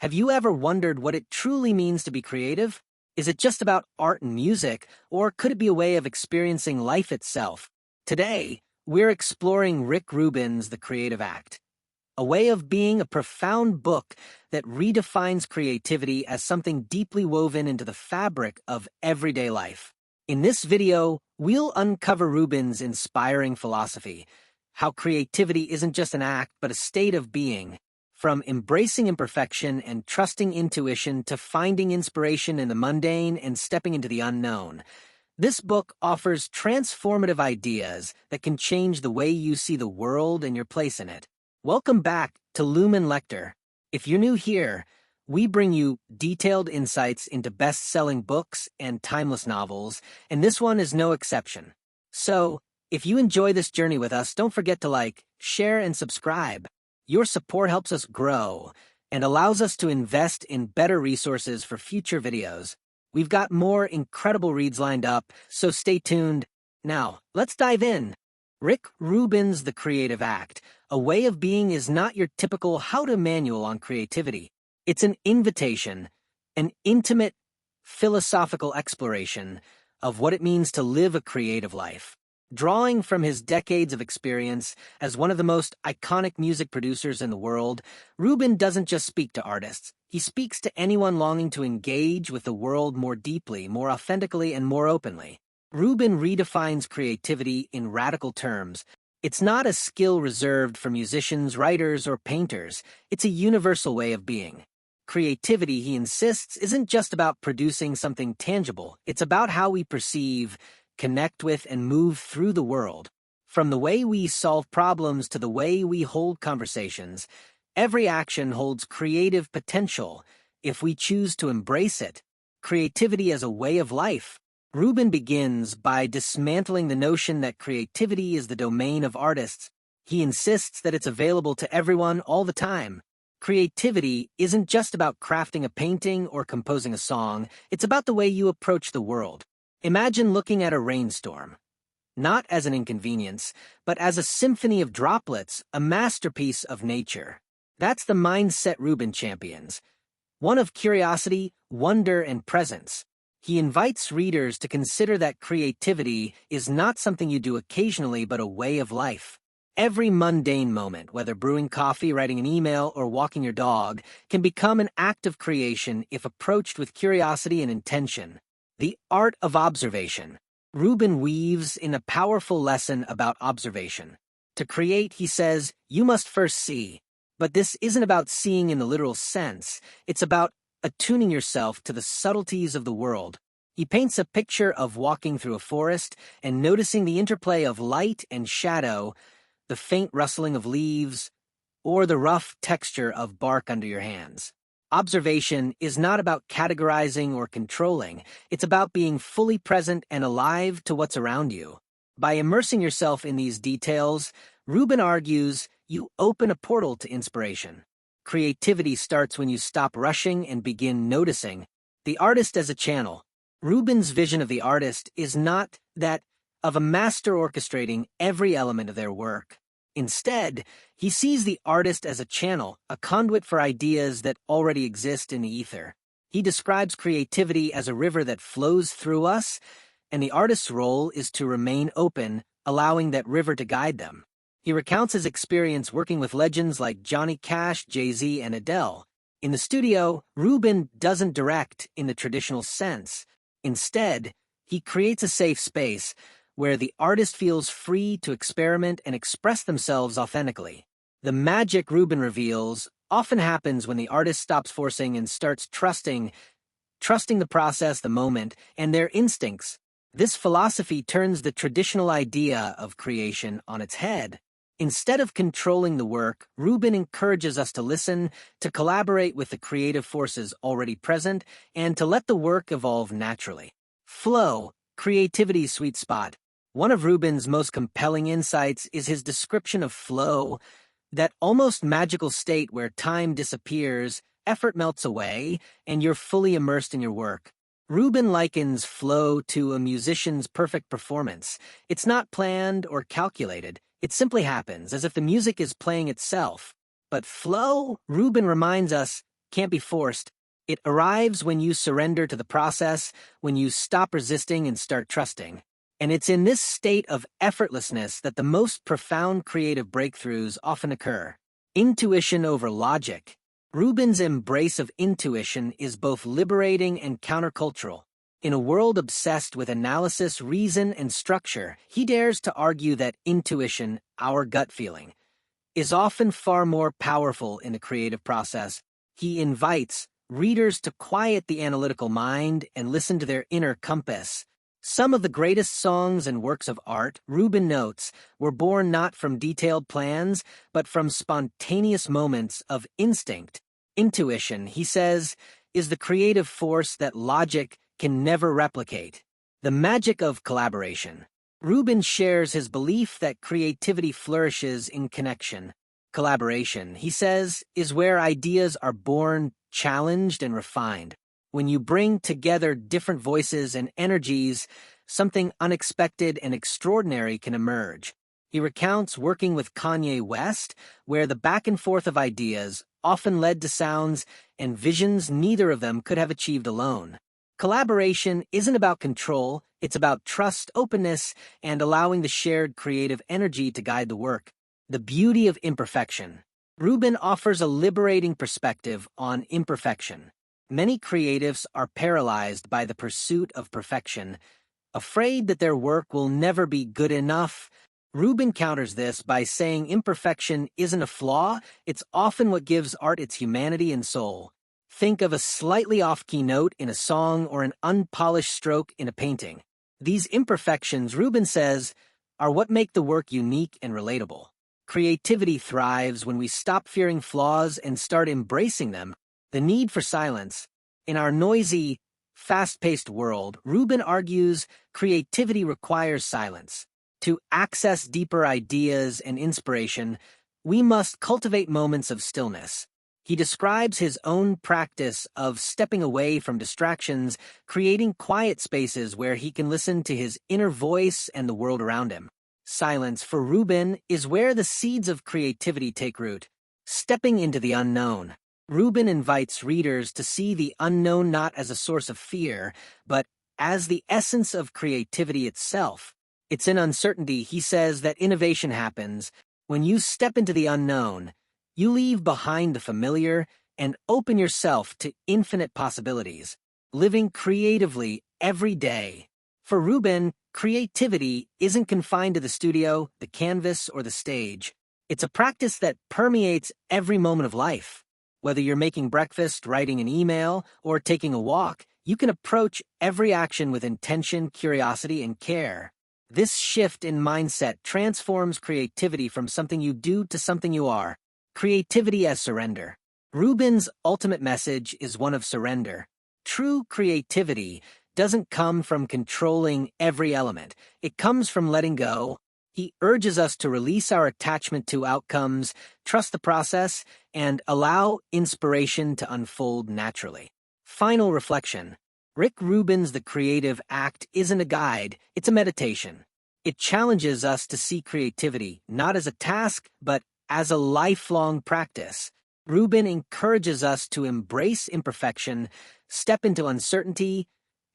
Have you ever wondered what it truly means to be creative? Is it just about art and music, or could it be a way of experiencing life itself? Today, we're exploring Rick Rubin's The Creative Act, a way of being, a profound book that redefines creativity as something deeply woven into the fabric of everyday life. In this video, we'll uncover Rubin's inspiring philosophy, how creativity isn't just an act but a state of being. From embracing imperfection and trusting intuition to finding inspiration in the mundane and stepping into the unknown, this book offers transformative ideas that can change the way you see the world and your place in it. Welcome back to Lumen Lector. If you're new here, we bring you detailed insights into best-selling books and timeless novels, and this one is no exception. So, if you enjoy this journey with us, don't forget to like, share, and subscribe. Your support helps us grow and allows us to invest in better resources for future videos. We've got more incredible reads lined up, so stay tuned. Now, let's dive in. Rick Rubin's The Creative Act, A Way of Being, is not your typical how-to manual on creativity. It's an invitation, an intimate, philosophical exploration of what it means to live a creative life. Drawing from his decades of experience as one of the most iconic music producers in the world, Rubin doesn't just speak to artists. He speaks to anyone longing to engage with the world more deeply, more authentically, and more openly. Rubin redefines creativity in radical terms. It's not a skill reserved for musicians, writers, or painters. It's a universal way of being. Creativity, he insists, isn't just about producing something tangible. It's about how we perceive, connect with, and move through the world. From the way we solve problems to the way we hold conversations, every action holds creative potential if we choose to embrace it. Creativity as a way of life. Rubin begins by dismantling the notion that creativity is the domain of artists. He insists that it's available to everyone all the time. Creativity isn't just about crafting a painting or composing a song. It's about the way you approach the world. Imagine looking at a rainstorm, not as an inconvenience, but as a symphony of droplets, a masterpiece of nature. That's the mindset Rubin champions, one of curiosity, wonder, and presence. He invites readers to consider that creativity is not something you do occasionally, but a way of life. Every mundane moment, whether brewing coffee, writing an email, or walking your dog, can become an act of creation if approached with curiosity and intention. The art of observation. Rubin weaves in a powerful lesson about observation. To create, he says, you must first see. But this isn't about seeing in the literal sense. It's about attuning yourself to the subtleties of the world. He paints a picture of walking through a forest and noticing the interplay of light and shadow, the faint rustling of leaves, or the rough texture of bark under your hands. Observation is not about categorizing or controlling. It's about being fully present and alive to what's around you. By immersing yourself in these details, Rubin argues you open a portal to inspiration. Creativity starts when you stop rushing and begin noticing. The artist as a channel. Rubin's vision of the artist is not that of a master orchestrating every element of their work. Instead, he sees the artist as a channel, a conduit for ideas that already exist in the ether. He describes creativity as a river that flows through us, and the artist's role is to remain open, allowing that river to guide them. He recounts his experience working with legends like Johnny Cash, Jay-Z, and Adele. In the studio, Rubin doesn't direct in the traditional sense. Instead, he creates a safe space where the artist feels free to experiment and express themselves authentically. The magic Rubin reveals often happens when the artist stops forcing and starts trusting the process, the moment, and their instincts. This philosophy turns the traditional idea of creation on its head. Instead of controlling the work, Rubin encourages us to listen, to collaborate with the creative forces already present, and to let the work evolve naturally. Flow, creativity's sweet spot. One of Rubin's most compelling insights is his description of flow, that almost magical state where time disappears, effort melts away, and you're fully immersed in your work. Rubin likens flow to a musician's perfect performance. It's not planned or calculated. It simply happens, as if the music is playing itself. But flow, Rubin reminds us, can't be forced. It arrives when you surrender to the process, when you stop resisting and start trusting. And it's in this state of effortlessness that the most profound creative breakthroughs often occur. Intuition over logic. Rubin's embrace of intuition is both liberating and countercultural. In a world obsessed with analysis, reason, and structure, he dares to argue that intuition, our gut feeling, is often far more powerful in the creative process. He invites readers to quiet the analytical mind and listen to their inner compass. Some of the greatest songs and works of art, Rubin notes, were born not from detailed plans, but from spontaneous moments of instinct. Intuition, he says, is the creative force that logic can never replicate. The magic of collaboration. Rubin shares his belief that creativity flourishes in connection. Collaboration, he says, is where ideas are born, challenged, and refined. When you bring together different voices and energies, something unexpected and extraordinary can emerge. He recounts working with Kanye West, where the back and forth of ideas often led to sounds and visions neither of them could have achieved alone. Collaboration isn't about control, it's about trust, openness, and allowing the shared creative energy to guide the work. The beauty of imperfection. Rubin offers a liberating perspective on imperfection. Many creatives are paralyzed by the pursuit of perfection, afraid that their work will never be good enough. Rubin counters this by saying imperfection isn't a flaw, it's often what gives art its humanity and soul. Think of a slightly off-key note in a song or an unpolished stroke in a painting. These imperfections, Rubin says, are what make the work unique and relatable. Creativity thrives when we stop fearing flaws and start embracing them. The need for silence. In our noisy, fast-paced world, Rubin argues creativity requires silence. To access deeper ideas and inspiration, we must cultivate moments of stillness. He describes his own practice of stepping away from distractions, creating quiet spaces where he can listen to his inner voice and the world around him. Silence, for Rubin, is where the seeds of creativity take root. Stepping into the unknown. Rubin invites readers to see the unknown not as a source of fear, but as the essence of creativity itself. It's in uncertainty, he says, that innovation happens. When you step into the unknown, you leave behind the familiar and open yourself to infinite possibilities, living creatively every day. For Rubin, creativity isn't confined to the studio, the canvas, or the stage. It's a practice that permeates every moment of life. Whether you're making breakfast, writing an email, or taking a walk, you can approach every action with intention, curiosity, and care. This shift in mindset transforms creativity from something you do to something you are. Creativity as surrender. Rubin's ultimate message is one of surrender. True creativity doesn't come from controlling every element. It comes from letting go. He urges us to release our attachment to outcomes, trust the process, and allow inspiration to unfold naturally. Final reflection. Rick Rubin's The Creative Act isn't a guide, it's a meditation. It challenges us to see creativity not as a task, but as a lifelong practice. Rubin encourages us to embrace imperfection, step into uncertainty,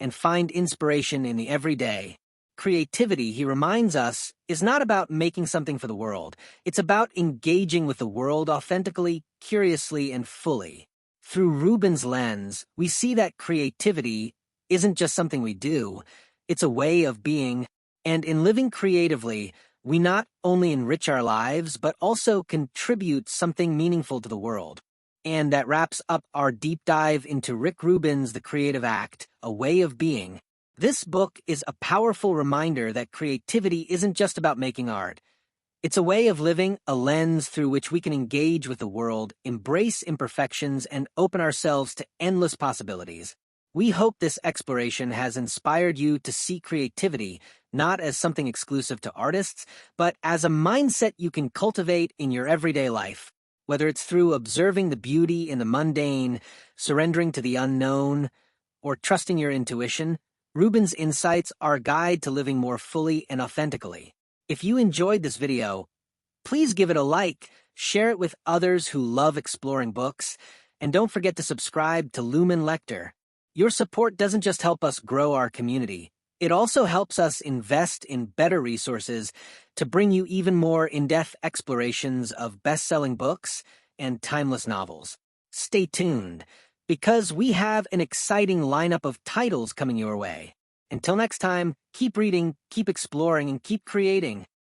and find inspiration in the everyday. Creativity, he reminds us, is not about making something for the world. It's about engaging with the world authentically, curiously, and fully. Through Rubin's lens, we see that creativity isn't just something we do, it's a way of being, and in living creatively, we not only enrich our lives, but also contribute something meaningful to the world. And that wraps up our deep dive into Rick Rubin's The Creative Act, A Way of Being. This book is a powerful reminder that creativity isn't just about making art. It's a way of living, a lens through which we can engage with the world, embrace imperfections, and open ourselves to endless possibilities. We hope this exploration has inspired you to see creativity not as something exclusive to artists, but as a mindset you can cultivate in your everyday life. Whether it's through observing the beauty in the mundane, surrendering to the unknown, or trusting your intuition, Rubin's insights are a guide to living more fully and authentically. If you enjoyed this video, please give it a like, share it with others who love exploring books, And don't forget to subscribe to Lumen Lector. Your support doesn't just help us grow our community, it also helps us invest in better resources to bring you even more in-depth explorations of best-selling books and timeless novels. Stay tuned, because we have an exciting lineup of titles coming your way. Until next time, keep reading, keep exploring, and keep creating.